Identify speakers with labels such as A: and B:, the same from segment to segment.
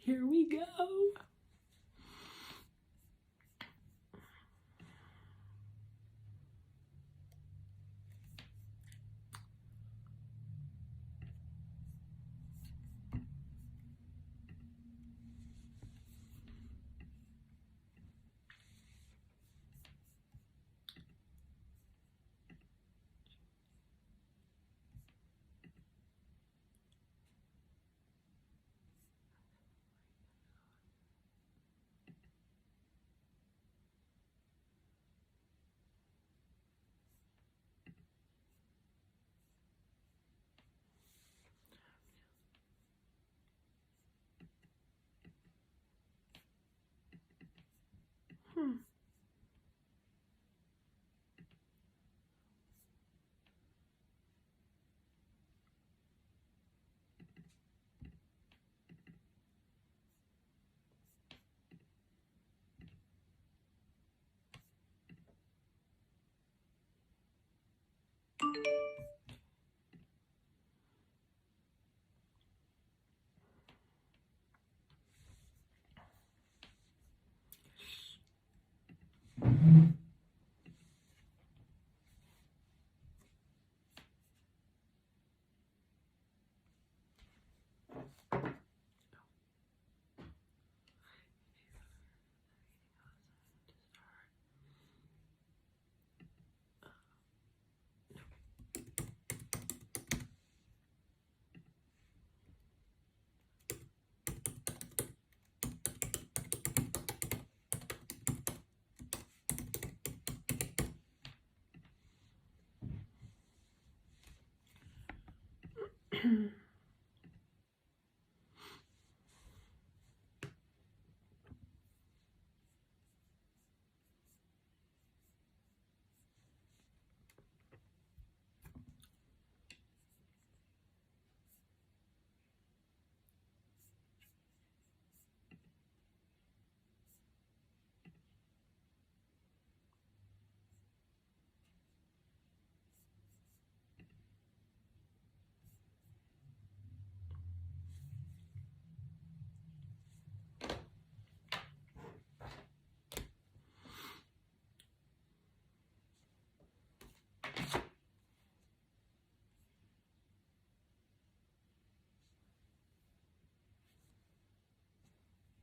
A: Here we go.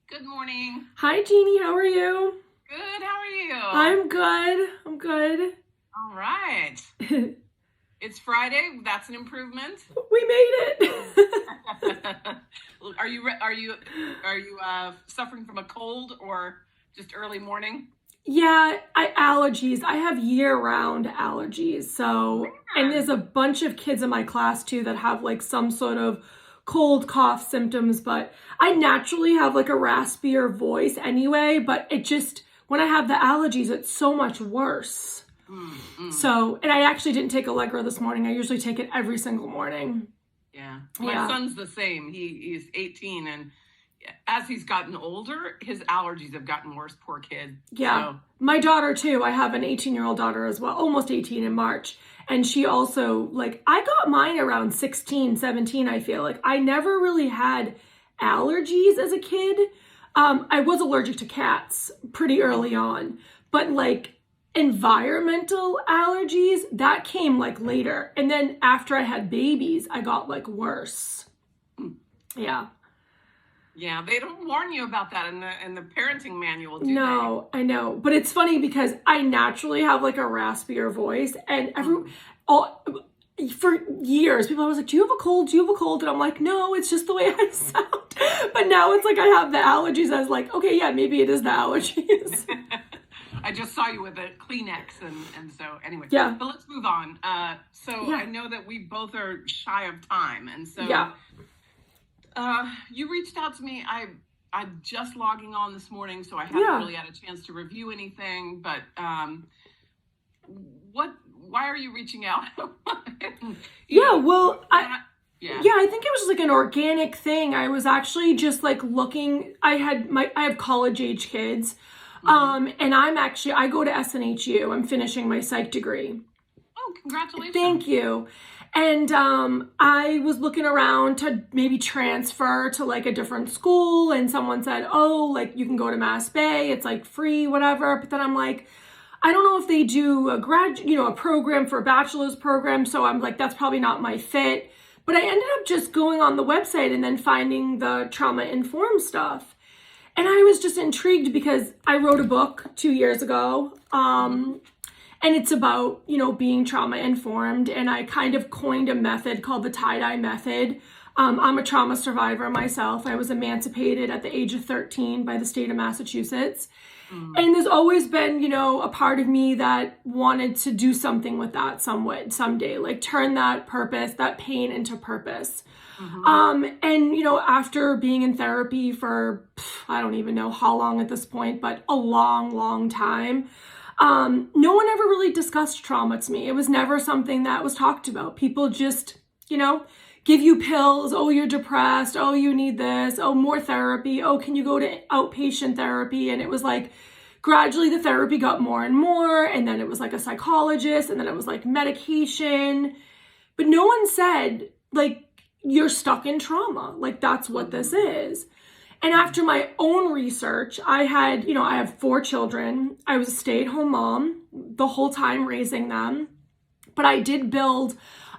B: Good morning.
A: Hi, Jeannie. How are you?
B: Good. How are you?
A: I'm good. I'm good.
B: All right. It's Friday. That's an improvement.
A: We made it.
B: Are you suffering from a cold or just early morning?
A: Yeah, allergies. I have year-round allergies. So, and there's a bunch of kids in my class too that have like some sort of cold cough symptoms, but I naturally have like a raspier voice anyway, but it just, when I have the allergies, it's so much worse. So, and I actually didn't take Allegra this morning. I usually take it every single morning.
B: Yeah. My son's the same. He's 18, and as he's gotten older, his allergies have gotten worse. Poor kid.
A: Yeah. So. My daughter too. I have an 18-year-old daughter as well, almost 18 in March. And she also, like, I got mine around 16, 17, I feel like. I never really had allergies as a kid. I was allergic to cats pretty early on, but like environmental allergies, that came like later. And then after I had babies, I got like worse. Yeah.
B: Yeah, they don't warn you about that in the parenting manual, do
A: No, I know. But it's funny because I naturally have like a raspier voice, and for years people was like, do you have a cold? Do you have a cold? And I'm like, no, it's just the way I sound. But now it's like I have the allergies. I was like, okay, yeah, maybe it is the allergies.
B: I just saw you with a Kleenex, and so anyway.
A: Yeah.
B: But let's move on. I know that we both are shy of time, and so you reached out to me. I'm just logging on this morning, so I haven't really had a chance to review anything. But why are you reaching out?
A: I think it was just like an organic thing. I was actually just like looking. I have college age kids. And I go to SNHU. I'm finishing my psych degree.
B: Oh, congratulations.
A: Thank you. And I was looking around to maybe transfer to like a different school, and someone said, oh, like you can go to Mass Bay, it's like free, whatever. But then I'm like, I don't know if they do a program for a bachelor's program. So I'm like, that's probably not my fit. But I ended up just going on the website and then finding the trauma-informed stuff. And I was just intrigued because I wrote a book 2 years ago. And it's about, being trauma-informed. And I kind of coined a method called the tie-dye method. I'm a trauma survivor myself. I was emancipated at the age of 13 by the state of Massachusetts. And there's always been, a part of me that wanted to do something with that someday, like turn that purpose, that pain into purpose. And, after being in therapy for, I don't even know how long at this point, but a long, long time, no one ever really discussed trauma to me. It was never something that was talked about. People just, give you pills. Oh, you're depressed. Oh, you need this. Oh, more therapy. Oh, can you go to outpatient therapy? And it was like, gradually the therapy got more and more. And then it was like a psychologist, and then it was like medication. But no one said, like, you're stuck in trauma. Like, that's what this is. And after my own research, I have 4 children. I was a stay-at-home mom the whole time raising them. But I did build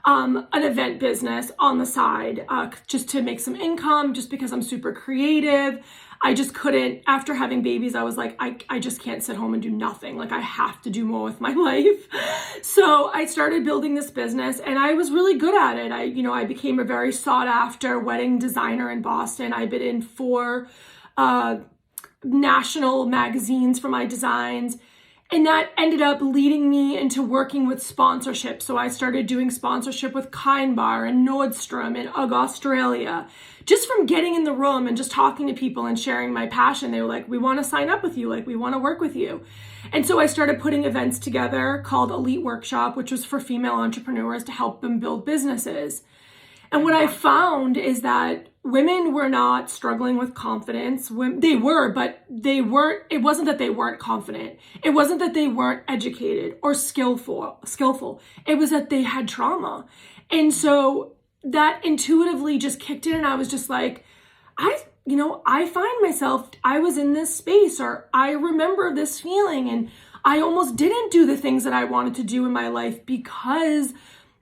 A: an event business on the side just to make some income, just because I'm super creative. I just couldn't, after having babies, I was like, I just can't sit home and do nothing. Like, I have to do more with my life. So I started building this business, and I was really good at it. I became a very sought after wedding designer in Boston. I've been in 4 national magazines for my designs. And that ended up leading me into working with sponsorship. So I started doing sponsorship with Kind Bar and Nordstrom and UGG Australia. Just from getting in the room and just talking to people and sharing my passion, they were like, we want to sign up with you. Like, we want to work with you. And so I started putting events together called Elite Workshop, which was for female entrepreneurs to help them build businesses. And what I found is that women were not struggling with confidence. They were, but they weren't. It wasn't that they weren't confident. It wasn't that they weren't educated or skillful. It was that they had trauma. And so that intuitively just kicked in, and I was just like, I find myself, I was in this space, or I remember this feeling, and I almost didn't do the things that I wanted to do in my life because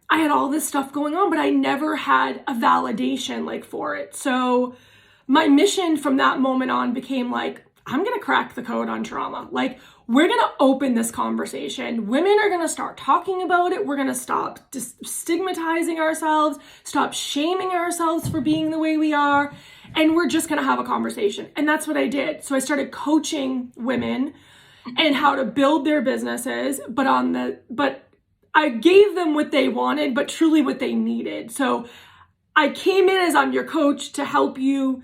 A: I had all this stuff going on, but I never had a validation for it. So my mission from that moment on became like, I'm going to crack the code on trauma. Like, we're going to open this conversation. Women are going to start talking about it. We're going to stop stigmatizing ourselves, stop shaming ourselves for being the way we are. And we're just going to have a conversation. And that's what I did. So I started coaching women and how to build their businesses, but I gave them what they wanted, but truly what they needed. So I came in as, I'm your coach to help you,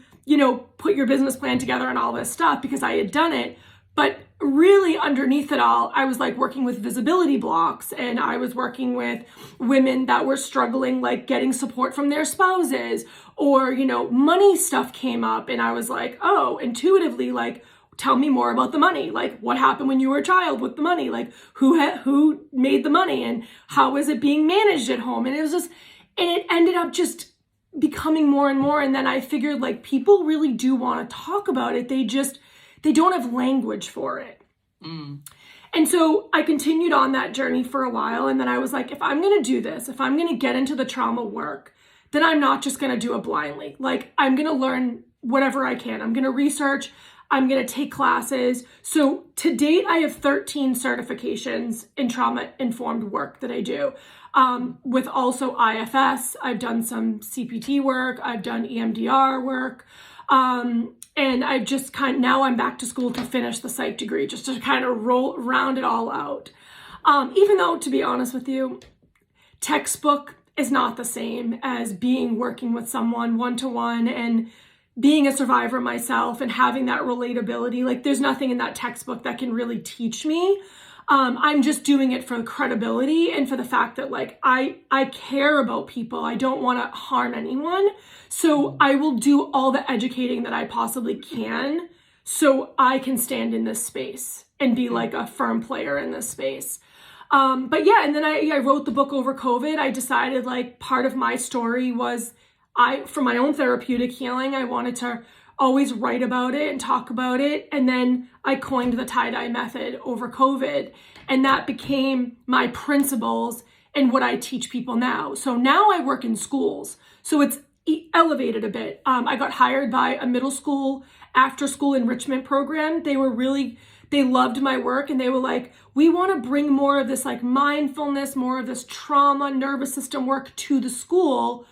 A: put your business plan together and all this stuff, because I had done it. But really underneath it all, I was like working with visibility blocks, and I was working with women that were struggling, like getting support from their spouses, or, money stuff came up. And I was like, oh, intuitively, like, tell me more about the money. Like, what happened when you were a child with the money? Like, who made the money, and how is it being managed at home? And it ended up just becoming more and more. And then I figured, like, people really do want to talk about it. They don't have language for it. And so I continued on that journey for a while. And then I was like, if I'm going to do this, if I'm going to get into the trauma work, then I'm not just going to do it blindly. Like, I'm going to learn whatever I can. I'm going to research. I'm going to take classes. So to date, I have 13 certifications in trauma-informed work that I do. With also IFS, I've done some CPT work. I've done EMDR work. And I've just now I'm back to school to finish the psych degree, just to kind of round it all out. Even though, to be honest with you, textbook is not the same as working with someone one-to-one, and being a survivor myself and having that relatability. Like, there's nothing in that textbook that can really teach me. I'm just doing it for the credibility and for the fact that, like, I care about people. I don't want to harm anyone. So I will do all the educating that I possibly can so I can stand in this space and be like a firm player in this space. But yeah, and then I wrote the book over COVID. I decided like part of my story was for my own therapeutic healing, I wanted to always write about it and talk about it. And then I coined the tie-dye method over COVID. And that became my principles and what I teach people now. So now I work in schools. So it's elevated a bit. I got hired by a middle school after school enrichment program. They loved my work and they were like, we want to bring more of this like mindfulness, more of this trauma, nervous system work to the school.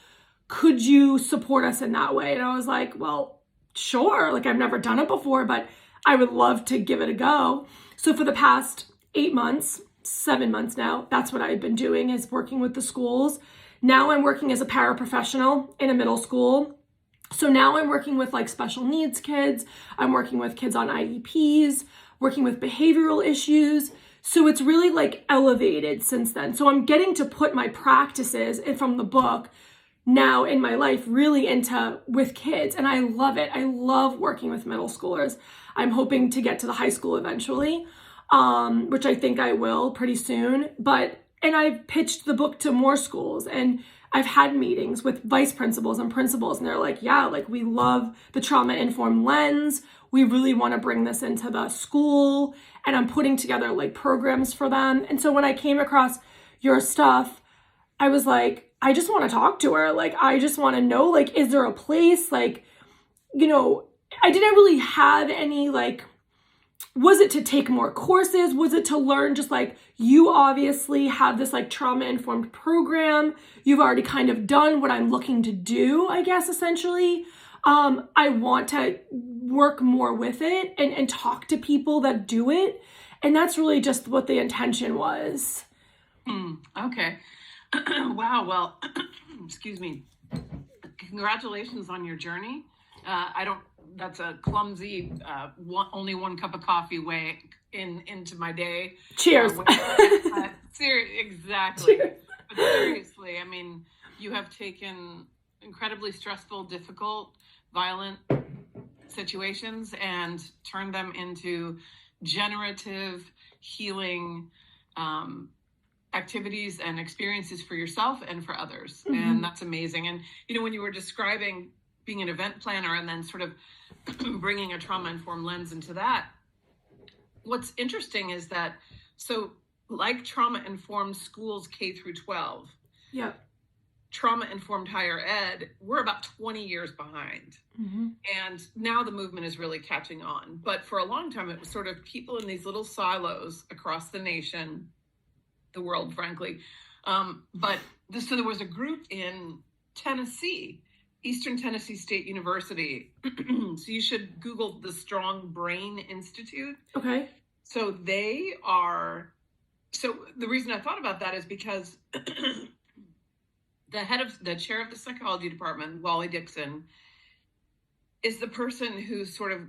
A: Could you support us in that way? And I was like, well, sure. Like I've never done it before, but I would love to give it a go. So for the past 8 months, 7 months now, that's what I've been doing, is working with the schools. Now I'm working as a paraprofessional in a middle school. So now I'm working with like special needs kids. I'm working with kids on IEPs, working with behavioral issues. So it's really like elevated since then. So I'm getting to put my practices from the book now in my life really into with kids. And I love it. I love working with middle schoolers. I'm hoping to get to the high school eventually, which I think I will pretty soon. And I've pitched the book to more schools, and I've had meetings with vice principals and principals, and they're like, yeah, like we love the trauma-informed lens. We really want to bring this into the school, and I'm putting together like programs for them. And so when I came across your stuff, I was like, I just want to talk to her. Like, I just want to know, like, is there a place? Like, you know, I didn't really have any, like, was it to take more courses? Was it to learn just like, you obviously have this like trauma-informed program. You've already kind of done what I'm looking to do, I guess, essentially. I want to work more with it and talk to people that do it. And that's really just what the intention was.
B: Okay. Wow. Well, excuse me. Congratulations on your journey. That's a clumsy, only one cup of coffee way into my day.
A: Cheers.
B: Exactly. Cheers. But seriously, I mean, you have taken incredibly stressful, difficult, violent situations and turned them into generative healing activities and experiences for yourself and for others. Mm-hmm. And that's amazing. And, you know, when you were describing being an event planner and then sort of bringing a trauma-informed lens into that, what's interesting is that, so like trauma-informed schools K through 12,
A: yeah,
B: trauma-informed higher ed, we're about 20 years behind.
A: Mm-hmm.
B: And now the movement is really catching on. But for a long time, it was sort of people in these little silos across the nation, the world, frankly. So there was a group in Tennessee, Eastern Tennessee State University. So you should Google the Strong Brain Institute.
A: Okay.
B: So the reason I thought about that is because the chair of the psychology department, Wally Dixon, is the person who sort of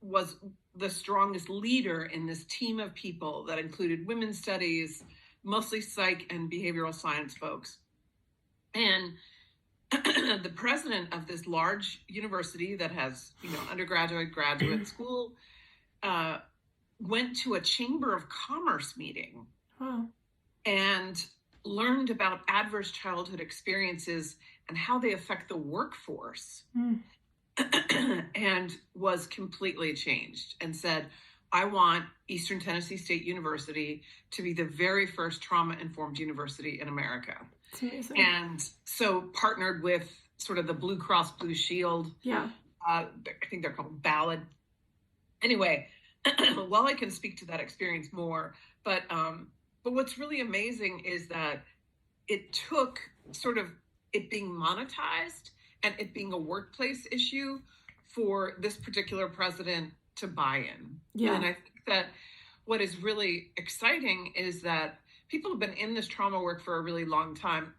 B: was the strongest leader in this team of people that included women's studies, mostly psych and behavioral science folks. And the president of this large university that has, you know, undergraduate, graduate school, went to a Chamber of Commerce meeting.
A: Wow.
B: And learned about adverse childhood experiences and how they affect the workforce. And was completely changed and said, I want Eastern Tennessee State University to be the very first trauma-informed university in America.
A: That's amazing.
B: And so partnered with sort of the Blue Cross Blue Shield.
A: Yeah.
B: I think they're called Ballad. Anyway, well, I can speak to that experience more, but what's really amazing is that it took sort of it being monetized and it being a workplace issue for this particular president to buy in.
A: Yeah.
B: And I think that what is really exciting is that people have been in this trauma work for a really long time,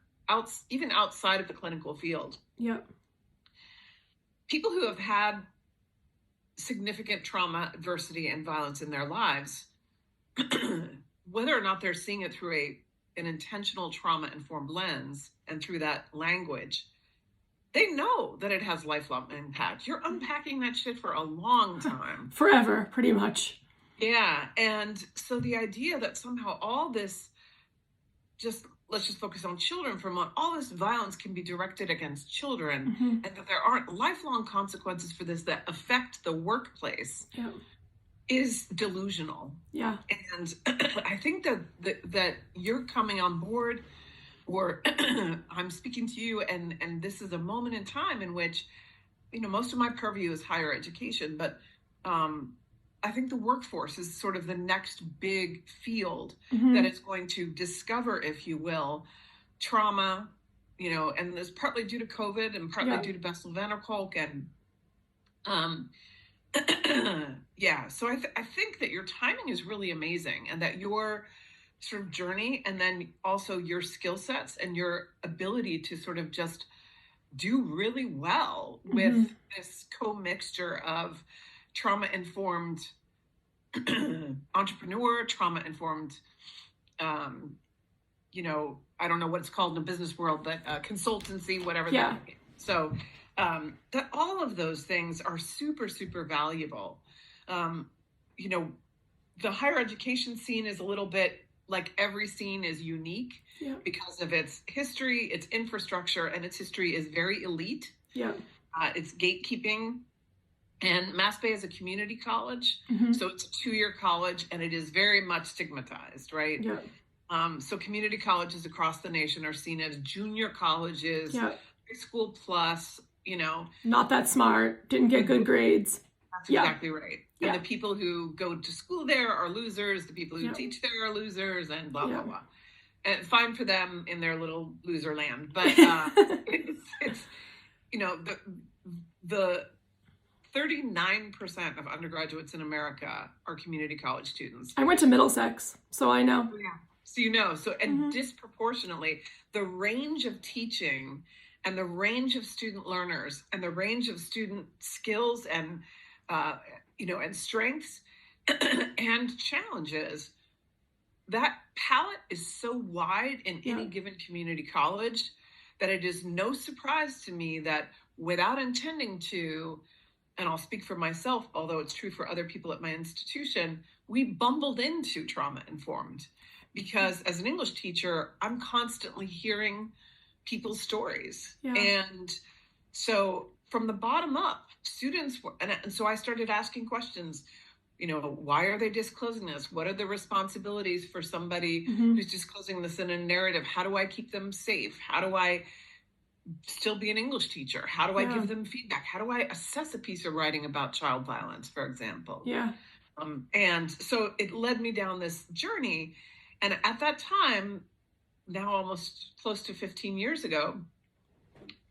B: even outside of the clinical field.
A: Yeah.
B: People who have had significant trauma, adversity, and violence in their lives, whether or not they're seeing it through an intentional trauma-informed lens and through that language, they know that it has lifelong impact. You're unpacking that shit for a long time.
A: Forever, pretty much.
B: Yeah. And so the idea that somehow all this let's just focus on children for a moment. All this violence can be directed against children,
A: Mm-hmm.
B: and that there aren't lifelong consequences for this that affect the workplace
A: Yeah.
B: is delusional.
A: Yeah.
B: And I think that you're coming on board, or I'm speaking to you, and this is a moment in time in which, most of my purview is higher education, but I think the workforce is sort of the next big field
A: Mm-hmm.
B: that is going to discover, if you will, trauma, and it's partly due to COVID and partly
A: Yeah.
B: due to Bessel van der Kolk. And yeah, so I think that your timing is really amazing, and that your sort of journey, and then also your skill sets and your ability to sort of just do really well with
A: Mm-hmm.
B: this co-mixture of trauma-informed entrepreneur, trauma-informed, I don't know what it's called in the business world, but consultancy, whatever.
A: Yeah.
B: That. So that all of those things are super, super valuable. The higher education scene is a little bit like every scene is unique.
A: Yeah.
B: Because of its history, its infrastructure, and its history is very elite.
A: Yeah.
B: It's gatekeeping. And Mass Bay is a community college,
A: Mm-hmm.
B: so it's a 2-year college, and it is very much stigmatized, right?
A: Yeah.
B: So community colleges across the nation are seen as junior colleges,
A: Yeah.
B: high school plus,
A: Not that smart, didn't get good grades.
B: That's
A: Yeah.
B: exactly right.
A: Yeah.
B: And the people who go to school there are losers, the people who
A: Yeah.
B: teach there are losers, and blah,
A: Yeah.
B: blah, blah. And fine for them in their little loser land. But it's the 39% of undergraduates in America are community college students.
A: I went to Middlesex, so I know.
B: Yeah. So, and
A: Mhm.
B: disproportionately, the range of teaching and the range of student learners and the range of student skills and, and strengths and challenges, that palette is so wide in any
A: Yeah.
B: given community college that it is no surprise to me that, without intending to, and I'll speak for myself, although it's true for other people at my institution, we bumbled into trauma-informed. Because as an English teacher, I'm constantly hearing people's stories.
A: Yeah.
B: And so from the bottom up, students were, and so I started asking questions, why are they disclosing this? What are the responsibilities for somebody
A: Mhm.
B: who's disclosing this in a narrative? How do I keep them safe? How do I still be an English teacher? How do I
A: Yeah.
B: give them feedback? How do I assess a piece of writing about child violence, for example?
A: Yeah.
B: And so it led me down this journey. And at that time, now almost close to 15 years ago,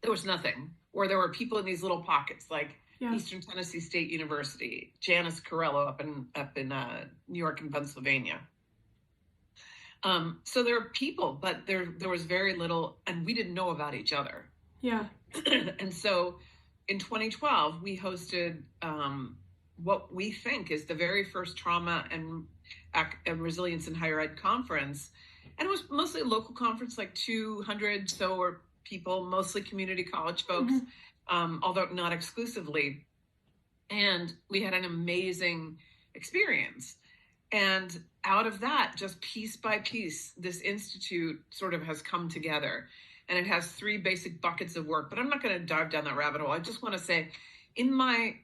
B: there was nothing. Or there were people in these little pockets, like
A: Yeah.
B: Eastern Tennessee State University, Janice Carello up in New York and Pennsylvania. So there are people, but there was very little, and we didn't know about each other.
A: Yeah.
B: And so in 2012, we hosted what we think is the very first trauma and resilience in higher ed conference. And it was mostly a local conference, like 200 so people, mostly community college folks, although not exclusively. And we had an amazing experience. And out of that, just piece by piece, this institute sort of has come together. And it has 3 basic buckets of work, but I'm not going to dive down that rabbit hole. I just want to say, in my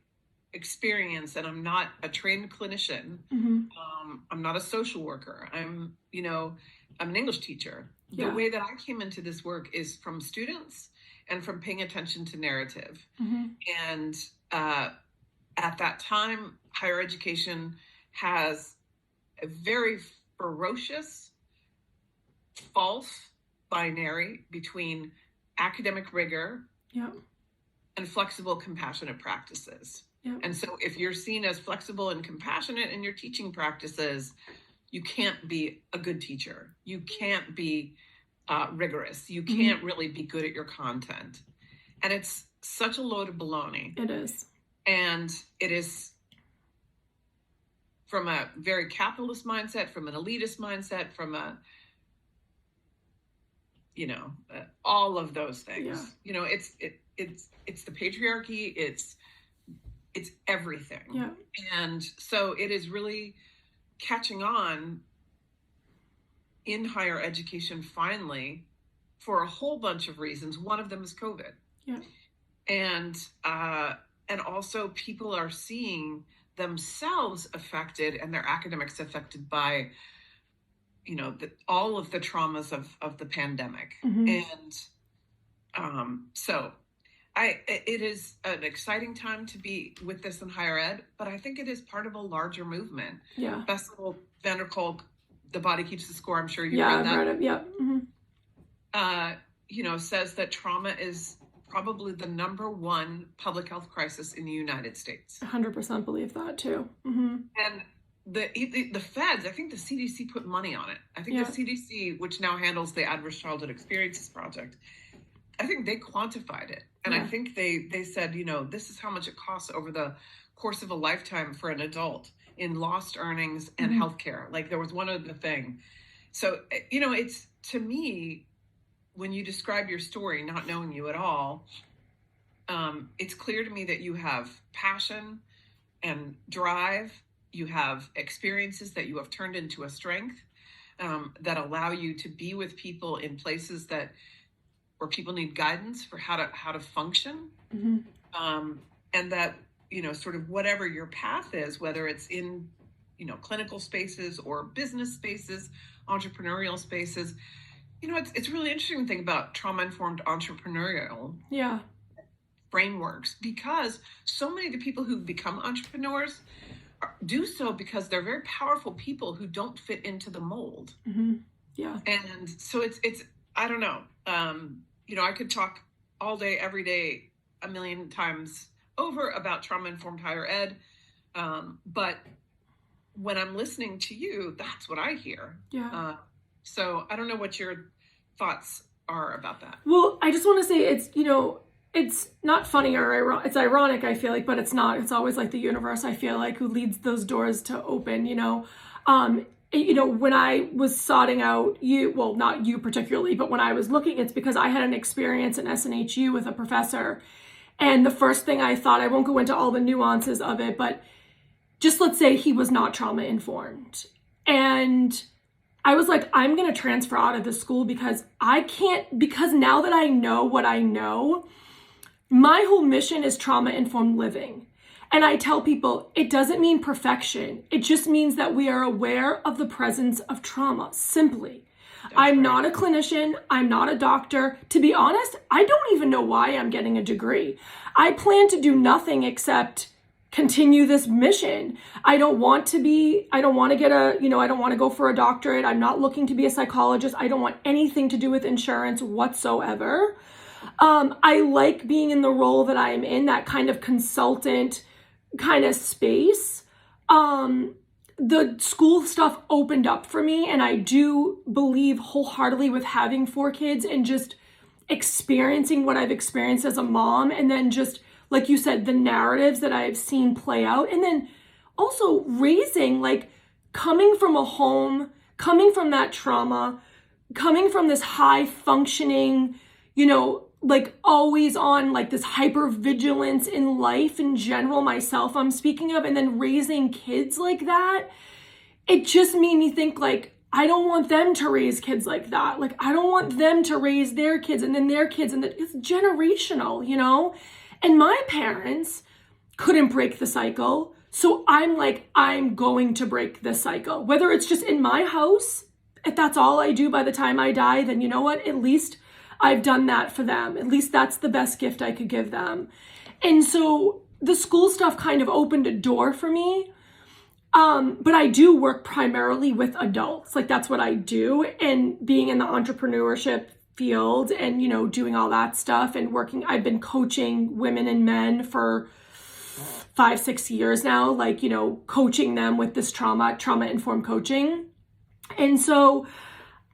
B: experience, and I'm not a trained clinician, I'm not a social worker, I'm an English teacher.
A: Yeah.
B: The way that I came into this work is from students and from paying attention to narrative. And at that time, higher education has a very ferocious, false binary between academic rigor
A: Yeah.
B: and flexible, compassionate practices.
A: Yeah.
B: And so if you're seen as flexible and compassionate in your teaching practices, you can't be a good teacher. You can't be rigorous. You can't really be good at your content. And it's such a load of baloney.
A: It is.
B: And it is from a very capitalist mindset, from an elitist mindset, from a, all of those things.
A: Yeah.
B: It's the patriarchy. It's everything.
A: Yeah.
B: And so it is really catching on in higher education finally for a whole bunch of reasons. One of them is COVID.
A: Yeah.
B: And also people are seeing themselves affected and their academics affected by, all of the traumas of the pandemic. And so it is an exciting time to be with this in higher ed, but I think it is part of a larger movement.
A: Yeah.
B: Bessel van der Kolk, The Body Keeps the Score. I'm sure you
A: read
B: that.
A: Read it. Yeah.
B: Says that trauma is probably the number one public health crisis in the United States.
A: 100% believe that too.
B: And the feds, I think the CDC put money on it. I think the CDC, which now handles the Adverse Childhood Experiences Project, I think they quantified it. And I think they said, this is how much it costs over the course of a lifetime for an adult in lost earnings and healthcare. Like there was one other thing. So, it's, to me, when you describe your story, not knowing you at all, it's clear to me that you have passion and drive. You have experiences that you have turned into a strength that allow you to be with people in places where people need guidance for how to function. And that, sort of whatever your path is, whether it's in, clinical spaces or business spaces, entrepreneurial spaces, it's really interesting to think about trauma-informed entrepreneurial frameworks, because so many of the people who become entrepreneurs do so because they're very powerful people who don't fit into the mold. Yeah. And so it's I don't know. I could talk all day, every day, a million times over about trauma-informed higher ed. But when I'm listening to you, that's what I hear. Yeah. So I don't know what your thoughts are about that.
A: Well, I just want to say it's not funny or it's ironic, I feel like, but it's not. It's always like the universe, I feel like, who leads those doors to open, when I was sorting out not you particularly, but when I was looking, it's because I had an experience in SNHU with a professor. And the first thing I thought, I won't go into all the nuances of it, but just let's say he was not trauma informed. And I was like, I'm going to transfer out of this school because now that I know what I know, my whole mission is trauma-informed living. And I tell people, it doesn't mean perfection. It just means that we are aware of the presence of trauma, simply. I'm not a clinician. I'm not a doctor. To be honest, I don't even know why I'm getting a degree. I plan to do nothing except continue this mission. I don't want to go for a doctorate. I'm not looking to be a psychologist. I don't want anything to do with insurance whatsoever. I like being in the role that I'm in, that kind of consultant kind of space. The school stuff opened up for me, and I do believe wholeheartedly with having 4 kids and just experiencing what I've experienced as a mom, and then just, like you said, the narratives that I've seen play out, and then also raising, coming from a home, coming from that trauma, coming from this high functioning, always on this hyper vigilance in life in general, myself I'm speaking of, and then raising kids like that, it just made me think I don't want them to raise kids like that. I don't want them to raise their kids and then their kids, and it's generational, and my parents couldn't break the cycle. So I'm going to break this cycle, whether it's just in my house. If that's all I do by the time I die, then you know what, at least I've done that for them. At least that's the best gift I could give them. And so the school stuff kind of opened a door for me. But I do work primarily with adults. That's what I do. And being in the entrepreneurship field and, doing all that stuff and I've been coaching women and men for 5-6 years now, coaching them with this trauma-informed coaching. And so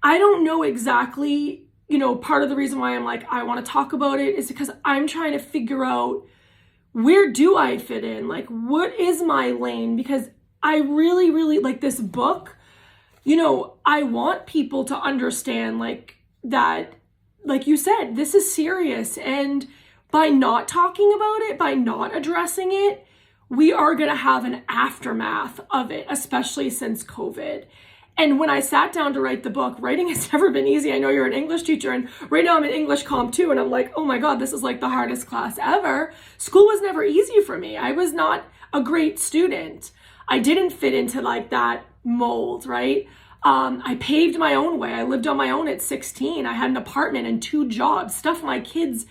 A: I don't know exactly, part of the reason why I'm I want to talk about it is because I'm trying to figure out, where do I fit in? What is my lane? Because I really, really like this book. I want people to understand that, like you said, this is serious. And by not talking about it, by not addressing it, we are going to have an aftermath of it, especially since COVID. And when I sat down to write the book, writing has never been easy. I know you're an English teacher, and right now I'm in English Comp 2, and I'm like, oh my God, this is like the hardest class ever. School was never easy for me. I was not a great student. I didn't fit into like that mold, right? I paved my own way. I lived on my own at 16. I had an apartment and 2 jobs. Stuff my kids,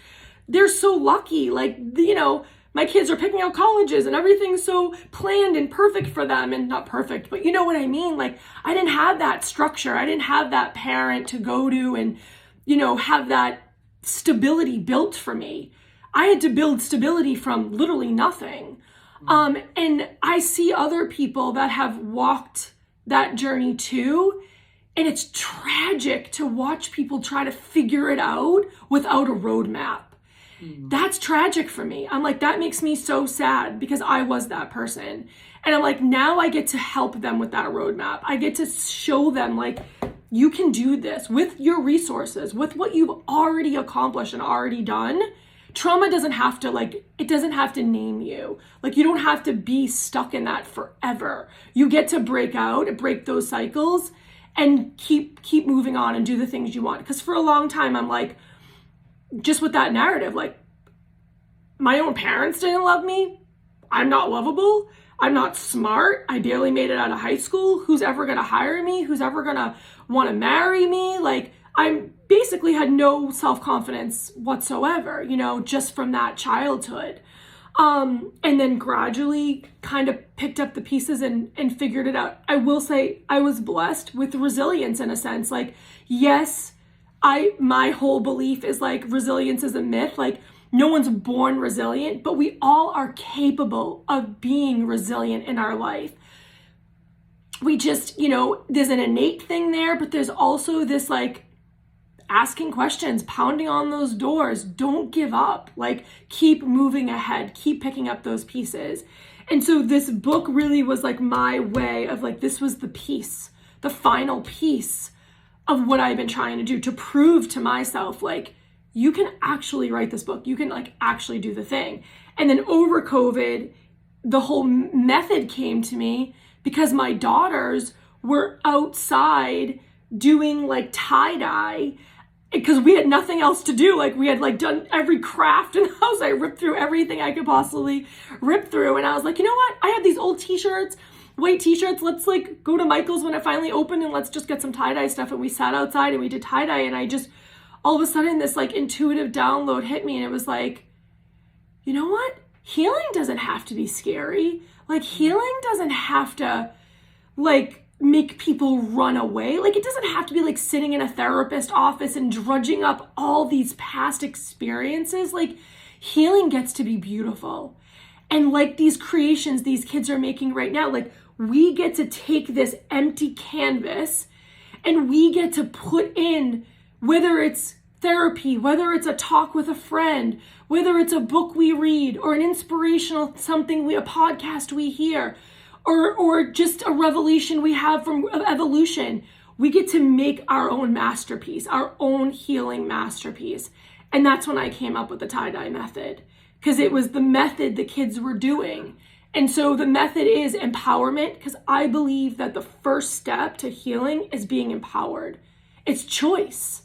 A: they're so lucky. Like, you know, my kids are picking out colleges and everything's so planned and perfect for them, and not perfect, but you know what I mean? Like, I didn't have that structure. I didn't have that parent to go to and, you know, have that stability built for me. I had to build stability from literally nothing. And I see other people that have walked that journey too. And it's tragic to watch people try to figure it out without a roadmap. That's tragic for me. I'm like, that makes me so sad because I was that person. And I'm like, now I get to help them with that roadmap. I get to show them like, you can do this with your resources, with what you've already accomplished and already done. Trauma doesn't have to it doesn't have to name you. Like, you don't have to be stuck in that forever. You get to break out, break those cycles, and keep moving on and do the things you want. Because for a long time, I'm like, just with that narrative, like, my own parents didn't love me. I'm not lovable. I'm not smart. I barely made it out of high school. Who's ever going to hire me? Who's ever going to want to marry me? Like, I basically had no self-confidence whatsoever, you know, just from that childhood. And then gradually kind of picked up the pieces and figured it out. I will say I was blessed with resilience in a sense. Like, yes, my whole belief is like resilience is a myth. Like, no one's born resilient, but we all are capable of being resilient in our life. We just, you know, there's an innate thing there, but there's also this like asking questions, pounding on those doors. Don't give up. Like, keep moving ahead, keep picking up those pieces. And so this book really was like my way of like, this was the piece, the final piece of what I've been trying to do to prove to myself, like, you can actually write this book. You can like actually do the thing. And then over COVID, the whole method came to me because my daughters were outside doing like tie-dye because we had nothing else to do. Like, we had like done every craft in the house. I ripped through everything I could possibly rip through. And I was like, you know what? I have these old t-shirts, white t-shirts. Let's like go to Michael's when it finally opened and let's just get some tie-dye stuff. And we sat outside and we did tie-dye, and I just, all of a sudden this like intuitive download hit me, and it was like, you know what? Healing doesn't have to be scary. Like, healing doesn't have to like make people run away. Like, it doesn't have to be like sitting in a therapist office and drudging up all these past experiences. Like, healing gets to be beautiful. And like these creations these kids are making right now, like, we get to take this empty canvas and we get to put in, whether it's therapy, whether it's a talk with a friend, whether it's a book we read or an inspirational something, a podcast we hear, or just a revelation we have from evolution, we get to make our own masterpiece, our own healing masterpiece. And that's when I came up with the tie-dye method, because it was the method the kids were doing. And so the method is empowerment, because I believe that the first step to healing is being empowered. It's choice.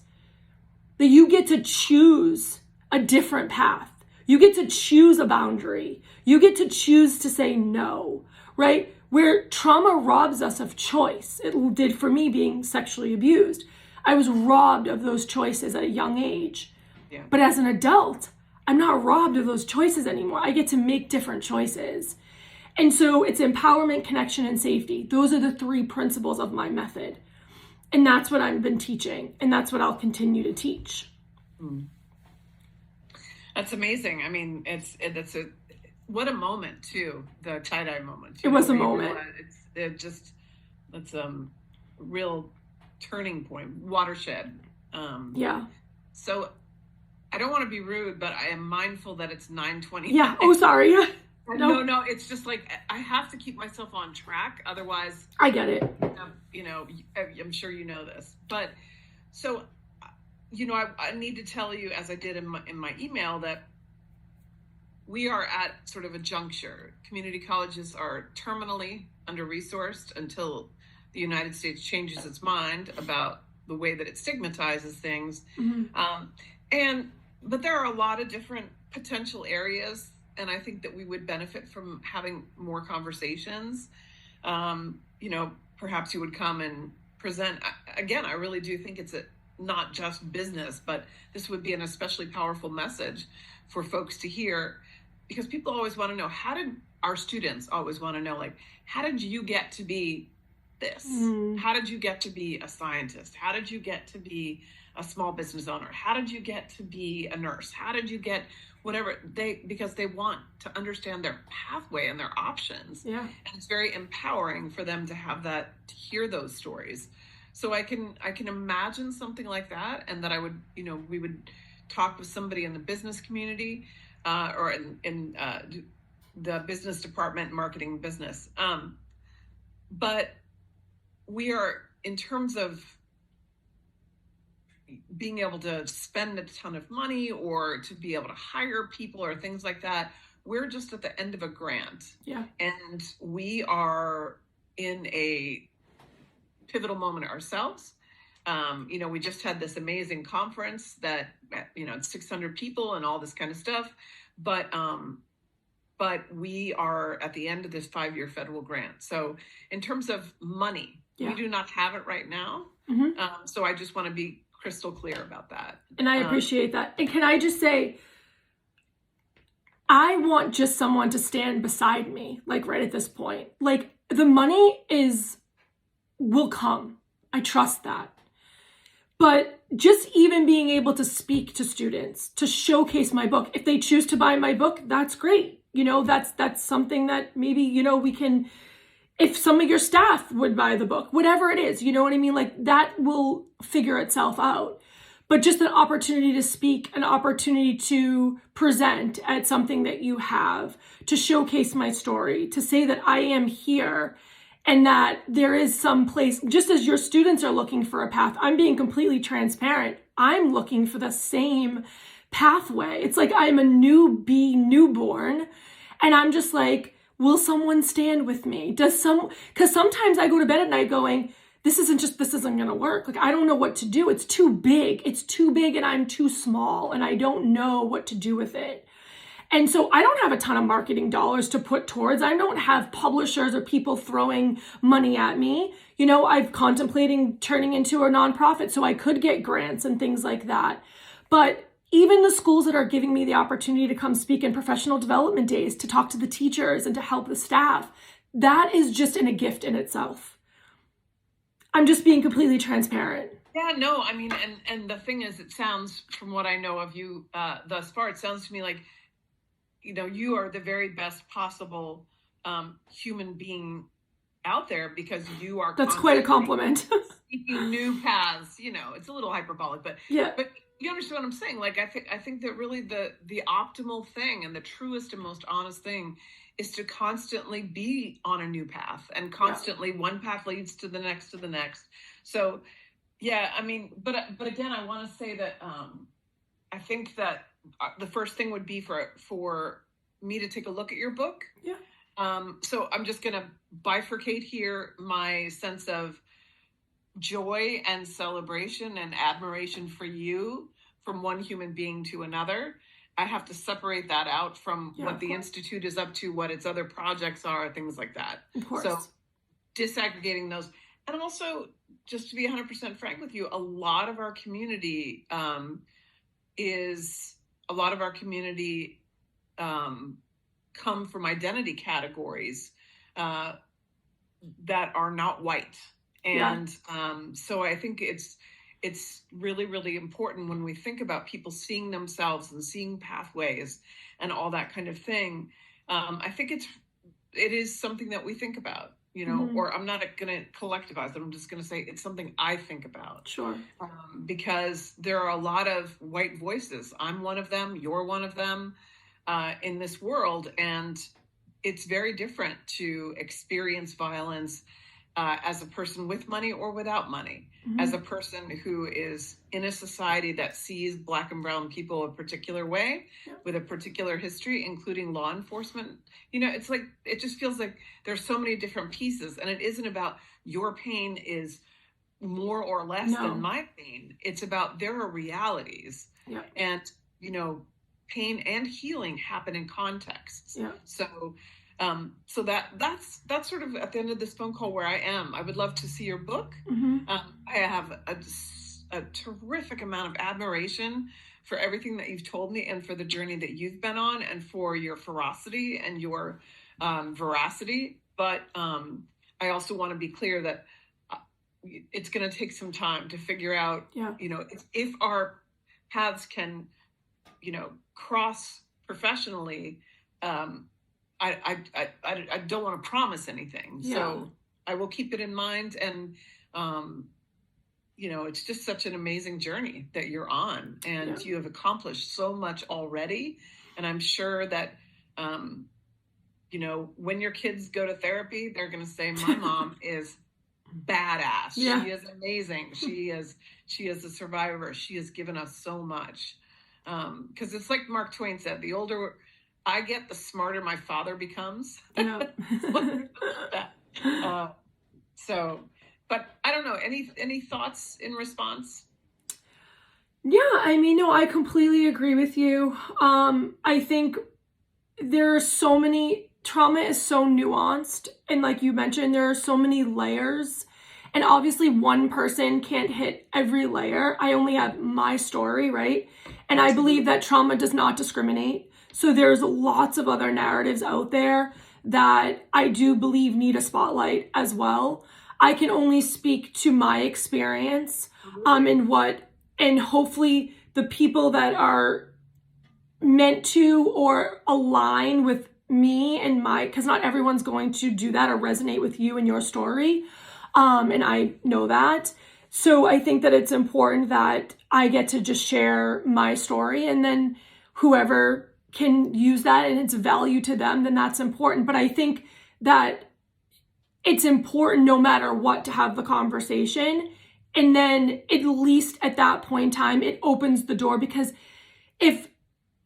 A: That you get to choose a different path. You get to choose a boundary. You get to choose to say no, right? Where trauma robs us of choice. It did for me being sexually abused. I was robbed of those choices at a young age. Yeah. But as an adult, I'm not robbed of those choices anymore. I get to make different choices. And so it's empowerment, connection, and safety. Those are the 3 principles of my method. And that's what I've been teaching. And that's what I'll continue to teach.
B: That's amazing. I mean, what a moment too, the tie-dye moment. Too.
A: It was a moment.
B: It's a real turning point, watershed.
A: Yeah.
B: So I don't want to be rude, but I am mindful that it's 9:20.
A: Yeah. Oh, sorry.
B: No, it's just like, I have to keep myself on track. Otherwise,
A: I get it.
B: You know, I'm sure you know this, but so, you know, I need to tell you, as I did in my email, that we are at sort of a juncture. Community colleges are terminally under-resourced until the United States changes its mind about the way that it stigmatizes things. And but there are a lot of different potential areas, and I think that we would benefit from having more conversations. Perhaps you would come and present. Again, I really do think it's not just business, but this would be an especially powerful message for folks to hear, because people always want to know, our students always want to know, like, how did you get to be this? How did you get to be a scientist? How did you get to be a small business owner? How did you get to be a nurse? How did you get whatever because they want to understand their pathway and their options.
A: Yeah.
B: And it's very empowering for them to have that, to hear those stories. So I can imagine something like that, and that we would talk with somebody in the business community, or in the business department, marketing, business. But we are, in terms of being able to spend a ton of money or to be able to hire people or things like that, we're just at the end of a grant.
A: Yeah.
B: And we are in a pivotal moment ourselves. We just had this amazing conference that, 600 people and all this kind of stuff. But we are at the end of this 5-year federal grant. So in terms of money, we do not have it right now. So I just want to be crystal clear about that.
A: And I appreciate that. And can I just say, I want just someone to stand beside me, like right at this point. Like, the money will come. I trust that. But just even being able to speak to students, to showcase my book, if they choose to buy my book, that's great. That's something that maybe, we can, if some of your staff would buy the book, whatever it is, you know what I mean? Like, that will figure itself out. But just an opportunity to speak, an opportunity to present at something that you have, to showcase my story, to say that I am here and that there is some place, just as your students are looking for a path, I'm being completely transparent. I'm looking for the same pathway. It's like I'm a newborn, and I'm just like, will someone stand with me? Because sometimes I go to bed at night going, this isn't going to work. Like, I don't know what to do. It's too big. And I'm too small, and I don't know what to do with it. And so I don't have a ton of marketing dollars to put towards. I don't have publishers or people throwing money at me. I'm contemplating turning into a nonprofit so I could get grants and things like that. But even the schools that are giving me the opportunity to come speak in professional development days, to talk to the teachers and to help the staff, that is just a gift in itself. I'm just being completely transparent.
B: Yeah, no, I mean, and the thing is, it sounds, from what I know of you thus far, it sounds to me like, you are the very best possible human being out there, because you are.
A: That's quite a compliment.
B: Seeking new paths. It's a little hyperbolic, but
A: yeah.
B: But you understand what I'm saying? Like, I think that really the optimal thing and the truest and most honest thing is to constantly be on a new path, and constantly one path leads to the next, to the next. So, yeah, I mean, but again, I want to say that I think that the first thing would be for me to take a look at your book.
A: Yeah.
B: So I'm just going to bifurcate here my sense of joy and celebration and admiration for you from one human being to another. I have to separate that out from what the Institute is up to, what its other projects are, things like that.
A: Of course.
B: So disaggregating those. And also, just to be 100% frank with you, a lot of our community come from identity categories that are not white. And so I think it's really, really important when we think about people seeing themselves and seeing pathways and all that kind of thing. I think it is something that we think about, or I'm not going to collectivize it. I'm just going to say it's something I think about.
A: Sure.
B: Because there are a lot of white voices. I'm one of them. You're one of them in this world. And it's very different to experience violence as a person with money or without money, as a person who is in a society that sees Black and brown people a particular way, with a particular history, including law enforcement. It's like, it just feels like there's so many different pieces, and it isn't about your pain is more or less than my pain. It's about there are realities, and pain and healing happen in contexts. So that's sort of at the end of this phone call where I am. I would love to see your book. I have a terrific amount of admiration for everything that you've told me, and for the journey that you've been on, and for your ferocity and your veracity. But I also want to be clear that it's going to take some time to figure out, if our paths can, cross professionally. I don't want to promise anything. So I will keep it in mind. And, it's just such an amazing journey that you're on, and you have accomplished so much already. And I'm sure that, when your kids go to therapy, they're going to say, my mom is badass. She is amazing. She is a survivor. She has given us so much. Because it's like Mark Twain said, the older I get, the smarter my father becomes. But I don't know, any thoughts in response?
A: Yeah, I mean, no, I completely agree with you. I think there are so many, trauma is so nuanced. And like you mentioned, there are so many layers. And obviously one person can't hit every layer. I only have my story, right? And I believe that trauma does not discriminate. So there's lots of other narratives out there that I do believe need a spotlight as well. I can only speak to my experience, and hopefully the people that are meant to or align with me and because not everyone's going to do that or resonate with you and your story. And I know that. So I think that it's important that I get to just share my story, and then whoever can use that and it's value to them, then that's important. But I think that it's important no matter what to have the conversation. And then at least at that point in time, it opens the door, because if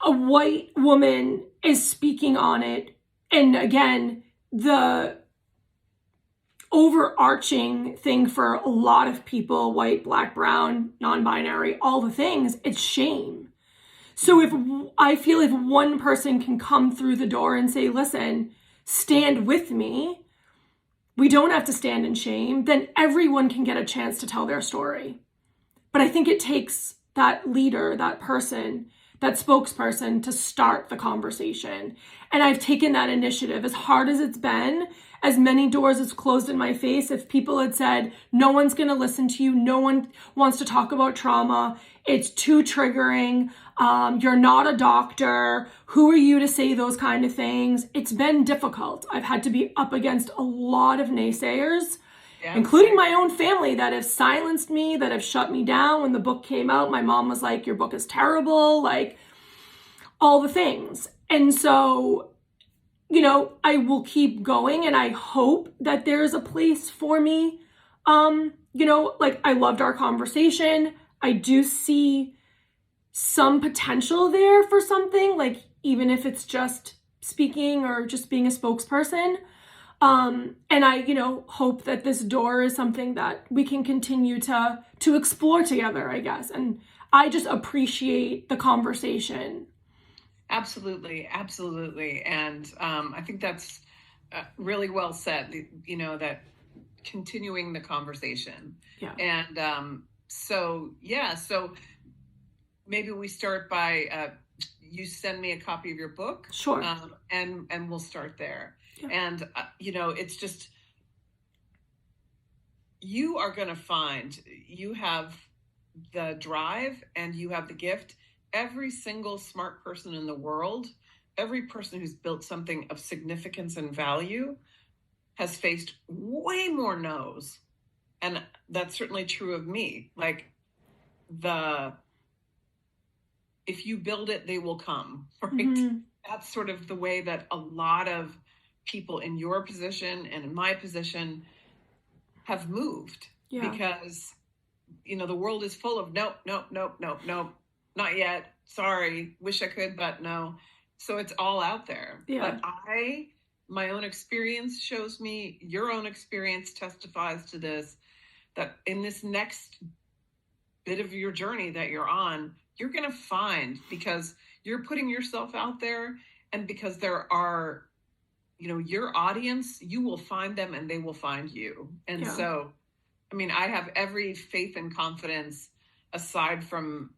A: a white woman is speaking on it, and again, the overarching thing for a lot of people, white, Black, brown, non-binary, all the things, it's shame. So I feel if one person can come through the door and say, listen, stand with me, we don't have to stand in shame, then everyone can get a chance to tell their story. But I think it takes that leader, that person, that spokesperson to start the conversation. And I've taken that initiative, as hard as it's been, as many doors as closed in my face. If people had said, no one's going to listen to you, no one wants to talk about trauma, it's too triggering, you're not a doctor, who are you to say those kind of things? It's been difficult. I've had to be up against a lot of naysayers, including my own family, that have silenced me, that have shut me down. When the book came out, my mom was like, your book is terrible, like all the things. And so, I will keep going, and I hope that there's a place for me. I loved our conversation. I do see some potential there for something, like even if it's just speaking or just being a spokesperson. And I, hope that this door is something that we can continue to explore together, I guess. And I just appreciate the conversation.
B: Absolutely. Absolutely. And I think that's really well said, that continuing the conversation.
A: Yeah.
B: And so maybe we start by you send me a copy of your book.
A: Sure.
B: And we'll start there. Yeah. And, it's just, you are going to find you have the drive and you have the gift. Every single smart person in the world, every person who's built something of significance and value has faced way more no's. And that's certainly true of me. Like if you build it, they will come, right? Mm-hmm. That's sort of the way that a lot of people in your position and in my position have moved
A: Yeah.
B: because, the world is full of nope, nope, nope, nope, nope, not yet. Sorry, wish I could, but no. So it's all out there.
A: Yeah.
B: But my own experience shows me, your own experience testifies to this, that in this next bit of your journey that you're on, you're going to find, because you're putting yourself out there, and because there are, your audience, you will find them and they will find you. And
A: Yeah.
B: so, I have every faith and confidence, aside from,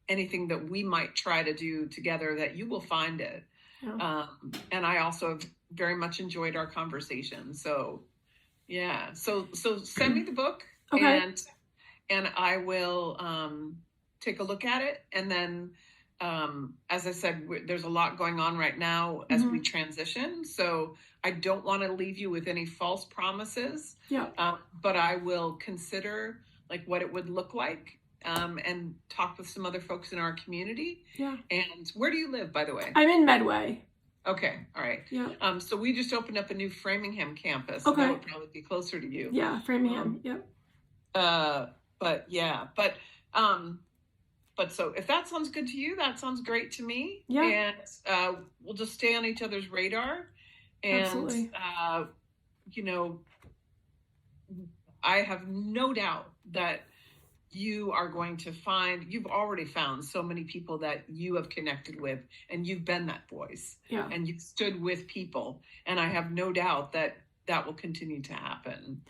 B: anything that we might try to do together, that you will find it.
A: Yeah.
B: And I also have very much enjoyed our conversation. So, yeah. So send me the book.
A: Okay.
B: And I will take a look at it. And then, as I said, there's a lot going on right now as we transition. So I don't want to leave you with any false promises.
A: Yeah.
B: But I will consider like what it would look like, and talk with some other folks in our community.
A: Yeah.
B: And where do you live, by the way?
A: I'm in Medway.
B: Okay. All right.
A: Yeah.
B: So we just opened up a new Framingham campus.
A: Okay.
B: So that would probably be closer to you.
A: Yeah, Framingham. Yep.
B: But yeah, but so if that sounds good to you, that sounds great to me.
A: Yeah.
B: And we'll just stay on each other's radar. And
A: Absolutely.
B: I have no doubt that you've already found so many people that you have connected with, and you've been that voice.
A: Yeah.
B: And you've stood with people. And I have no doubt that that will continue to happen.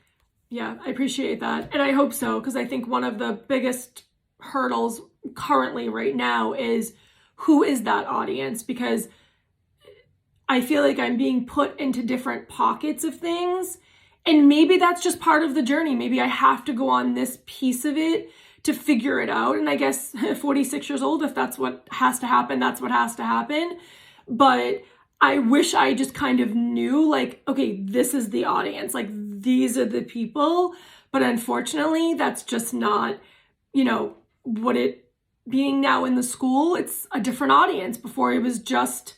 A: Yeah, I appreciate that. And I hope so, because I think one of the biggest hurdles currently right now is, who is that audience? Because I feel like I'm being put into different pockets of things. And maybe that's just part of the journey. Maybe I have to go on this piece of it to figure it out. And I guess 46 years old, if that's what has to happen, that's what has to happen. But I wish I just kind of knew, like, okay, this is the audience. Like, these are the people. But unfortunately, that's just not, what it being now in the school. It's a different audience. Before, it was just,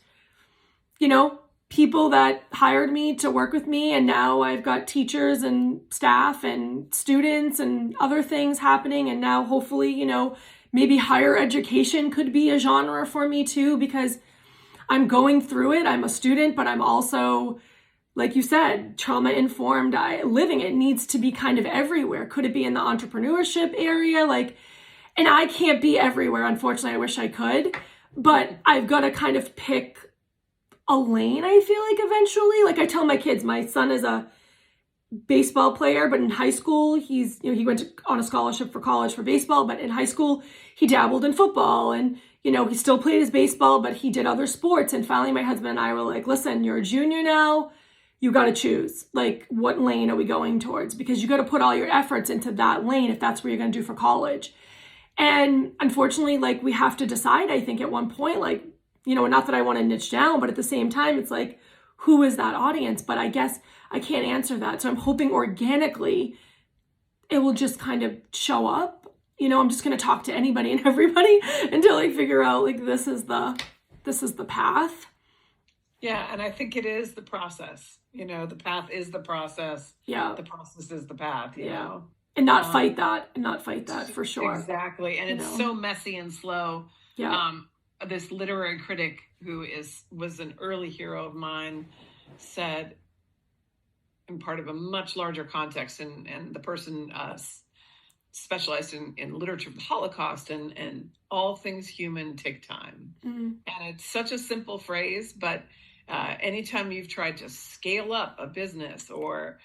A: people that hired me to work with me. And now I've got teachers and staff and students and other things happening. And now hopefully, maybe higher education could be a genre for me too, because I'm going through it. I'm a student, but I'm also, like you said, trauma-informed. Living it needs to be kind of everywhere. Could it be in the entrepreneurship area? And I can't be everywhere, unfortunately. I wish I could. But I've got to kind of pick a lane, I feel like, eventually. Like I tell my kids, my son is a baseball player, but in high school, he went on a scholarship for college for baseball, but in high school, he dabbled in football, and, he still played his baseball, but he did other sports. And finally, my husband and I were like, listen, you're a junior now. You got to choose, like, what lane are we going towards? Because you got to put all your efforts into that lane if that's what you're going to do for college. And unfortunately, like, we have to decide, I think, at one point, like, not that I want to niche down, but at the same time, it's like, who is that audience? But I guess I can't answer that. So I'm hoping organically it will just kind of show up. I'm just going to talk to anybody and everybody until I figure out, like, this is the path.
B: Yeah. And I think it is the process. The path is the process.
A: Yeah.
B: The process is the path, you know.
A: And not fight that for sure.
B: Exactly. And it's so messy and slow.
A: Yeah.
B: This literary critic who was an early hero of mine said, in part of a much larger context, and the person specialized in literature of the Holocaust, and all things human take time.
A: Mm-hmm.
B: And it's such a simple phrase, but anytime you've tried to scale up a business or,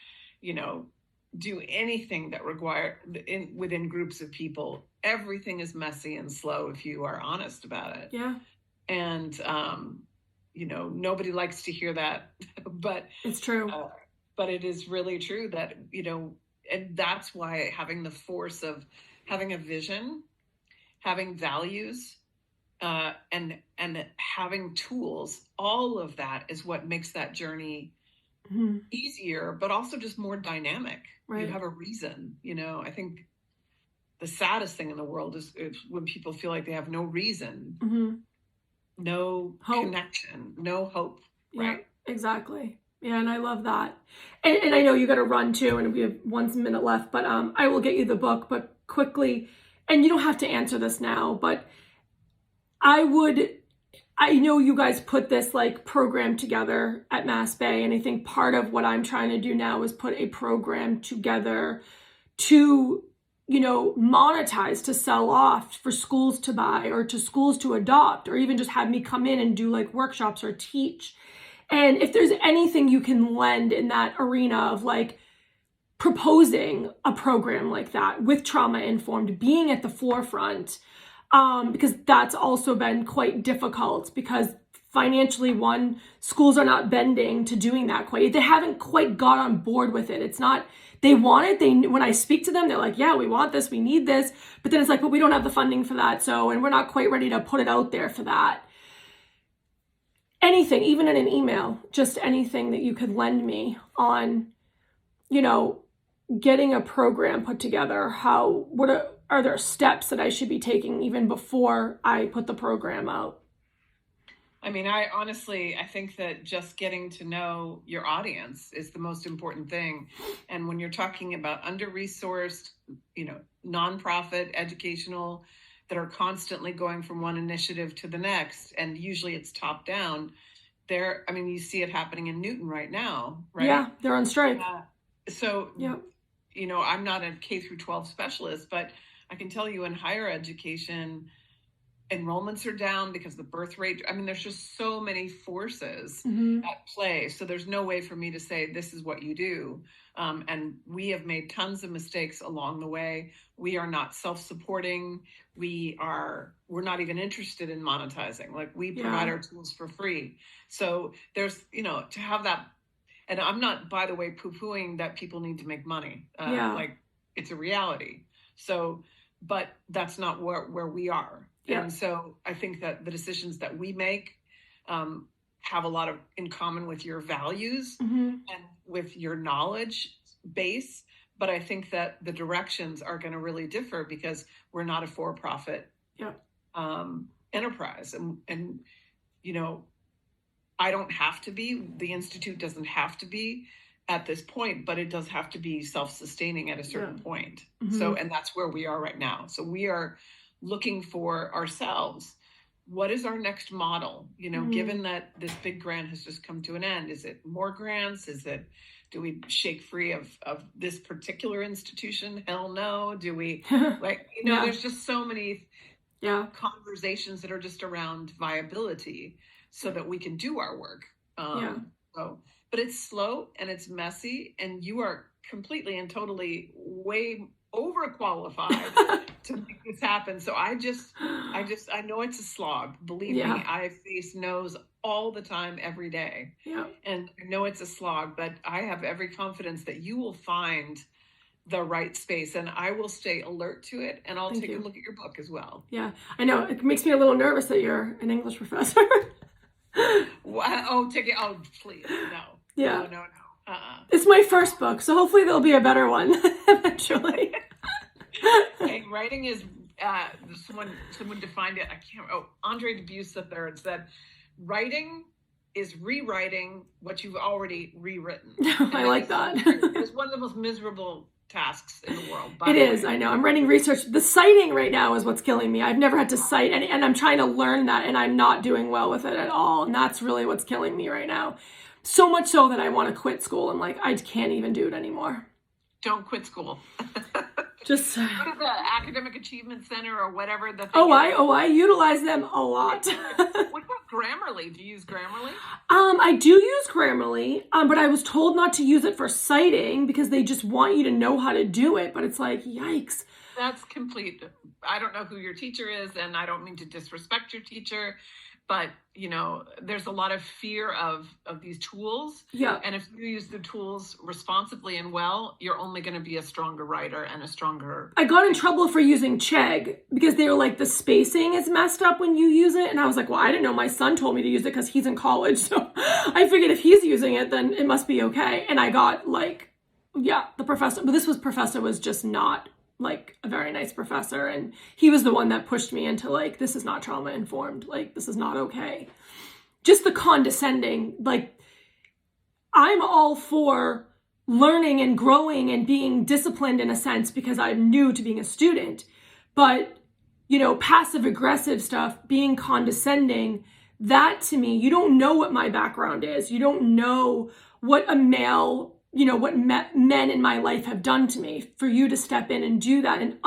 B: do anything that within groups of people, everything is messy and slow if you are honest about it.
A: Yeah.
B: And, nobody likes to hear that, but
A: it's true.
B: But it is really true that, and that's why having the force of having a vision, having values, and having tools, all of that is what makes that journey easier, but also just more dynamic. Right. You have a reason. I think the saddest thing in the world is when people feel like they have no reason, no hope. Connection, no hope.
A: Right. Yeah, exactly. Yeah, and I love that. And I know you got to run too, and we have 1 minute left, but I will get you the book, but quickly, and you don't have to answer this now, but I know you guys put this like program together at Mass Bay, and I think part of what I'm trying to do now is put a program together to, monetize, to sell off for schools to buy or to schools to adopt, or even just have me come in and do like workshops or teach. And if there's anything you can lend in that arena of like proposing a program like that with trauma informed, being at the forefront, because that's also been quite difficult because financially, one, schools are not bending to doing that quite. They haven't quite got on board with it. It's not, they want it. When I speak to them, they're like, yeah, we want this, we need this. But then it's like, but we don't have the funding for that. So, and we're not quite ready to put it out there for that. Anything, even in an email, just anything that you could lend me on, getting a program put together. Are there steps that I should be taking even before I put the program out?
B: I mean, I think that just getting to know your audience is the most important thing. And when you're talking about under-resourced, nonprofit, educational, that are constantly going from one initiative to the next, and usually it's top down, you see it happening in Newton right now, right?
A: Yeah, they're on strike.
B: Yeah. I'm not a K through 12 specialist, but I can tell you in higher education, enrollments are down because the birth rate, there's just so many forces at play. So there's no way for me to say, this is what you do. And we have made tons of mistakes along the way. We are not self-supporting. We're not even interested in monetizing. Like we provide our tools for free. So there's, to have that, and I'm not, by the way, poo-pooing that people need to make money. Like it's a reality. So, but that's not where we are. Yeah. And so I think that the decisions that we make have a lot in common with your values and with your knowledge base. But I think that the directions are going to really differ because we're not a for-profit enterprise. And, I don't have to be, the Institute doesn't have to be at this point, but it does have to be self-sustaining at a certain point. So, and that's where we are right now. So we are looking for ourselves. What is our next model? Given that this big grant has just come to an end, is it more grants? Do we shake free of this particular institution? Hell no. Do we there's just so many conversations that are just around viability so that we can do our work. But it's slow and it's messy, and you are completely and totally way overqualified to make this happen. So I know it's a slog. Believe me, I face no's all the time, every day. Yeah. And I know it's a slog, but I have every confidence that you will find the right space, and I will stay alert to it, and I'll take a look at your book as well.
A: Yeah, I know. It makes me a little nervous that you're an English professor.
B: Oh, please, no.
A: Yeah.
B: No.
A: It's my first book, so hopefully there'll be a better one eventually.
B: Hey, writing is, someone defined it, Andre Dubuis III said, writing is rewriting what you've already rewritten.
A: I like that.
B: It's one of the most miserable tasks in the world.
A: It is, I know. I'm writing research. The citing right now is what's killing me. I've never had to cite any, and I'm trying to learn that, and I'm not doing well with it at all. And that's really what's killing me right now. So much so that I want to quit school. I'm like, I can't even do it anymore.
B: Don't quit school.
A: Just
B: go to the Academic Achievement Center or whatever.
A: I utilize them a lot.
B: What about Grammarly? Do you use Grammarly?
A: I do use Grammarly, but I was told not to use it for citing because they just want you to know how to do it. But it's like, yikes.
B: That's complete. I don't know who your teacher is, and I don't mean to disrespect your teacher, but there's a lot of fear of these tools. Yeah. And if you use the tools responsibly and well, you're only going to be a stronger writer and a stronger.
A: I got in trouble for using Chegg because they were like, the spacing is messed up when you use it. And I was like, well, I didn't know. My son told me to use it because he's in college. So I figured if he's using it, then it must be okay. And I got the professor was just not like a very nice professor, and he was the one that pushed me into like, this is not trauma informed, like this is not okay. Just the condescending, like I'm all for learning and growing and being disciplined in a sense because I'm new to being a student. But, you know, passive aggressive stuff, being condescending, that to me, you don't know what my background is. You don't know what a male, you know, what men in my life have done to me. For you to step in and do that and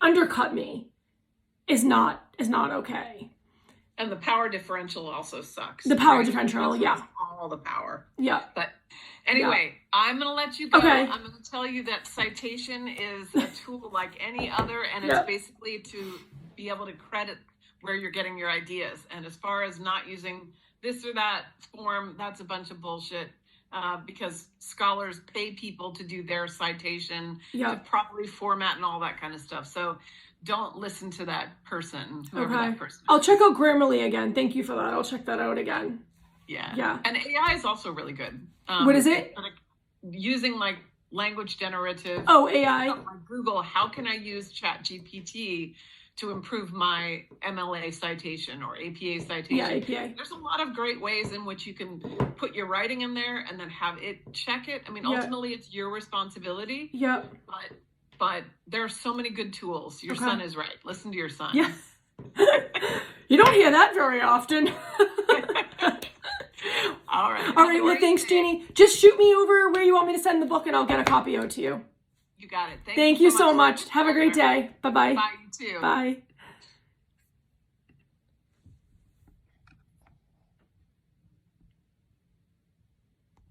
A: undercut me is not okay.
B: And the power differential also sucks.
A: The power differential, yeah.
B: All the power.
A: Yeah.
B: But anyway, I'm going to let you go.
A: Okay.
B: I'm going to tell you that citation is a tool like any other, and it's basically to be able to credit where you're getting your ideas. And as far as not using this or that form, that's a bunch of bullshit. Because scholars pay people to do their citation, to properly format and all that kind of stuff. So don't listen to that person, whoever that person is.
A: I'll check out Grammarly again. Thank you for that. I'll check that out again.
B: Yeah. And AI is also really good.
A: What is it?
B: Using like language generative.
A: Oh, AI.
B: Like Google, how can I use ChatGPT to improve my MLA citation or APA citation?
A: Yeah, APA.
B: There's a lot of great ways in which you can put your writing in there and then have it check it. I mean, ultimately it's your responsibility.
A: Yep.
B: But there are so many good tools. Your son is right. Listen to your son.
A: Yeah. You don't hear that very often.
B: All right.
A: Well, thanks, Jeannie. Just shoot me over where you want me to send the book and I'll get a copy out to you.
B: You got it.
A: Thank you so much. Have a great day. Bye-bye.
B: Bye, you too.
A: Bye.